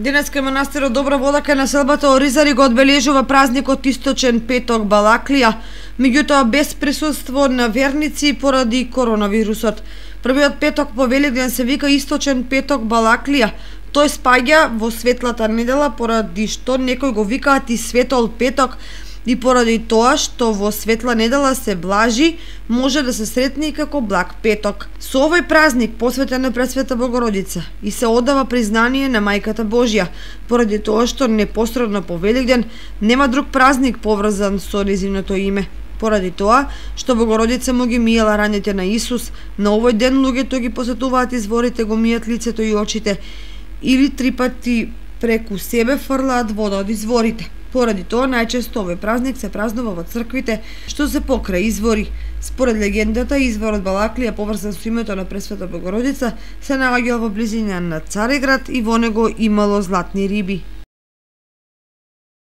Денеска манастирот Добра вода кај населбата Оризари го одбележува празникот Источен петок Балаклија, меѓутоа без присуство на верници поради коронавирусот. Првиот петок по Великден се вика Источен петок Балаклија. Тој спаѓа во светлата недела поради што некои го викаат и Светол петок, и поради тоа што во светла недела се блажи, може да се сретне и како благ петок. Со овој празник посветен на Пресвета Богородица и се одава признание на Мајката Божја, поради тоа што непосредно по Великден нема друг празник поврзан со нејзиното име. Поради тоа што Богородица му ги миела раните на Исус, на овој ден луѓето ги посетуваат изворите, го мијат лицето и очите, или 3 пати преку себе фрлаат вода од изворите. Поради тоа најчесто овој празник се празнува во црквите што се покрај извори. Според легендата, изворот Балаклија, поврзан со името на Пресвета Богородица, се наоѓал во близина на Цареград и во него имало златни риби.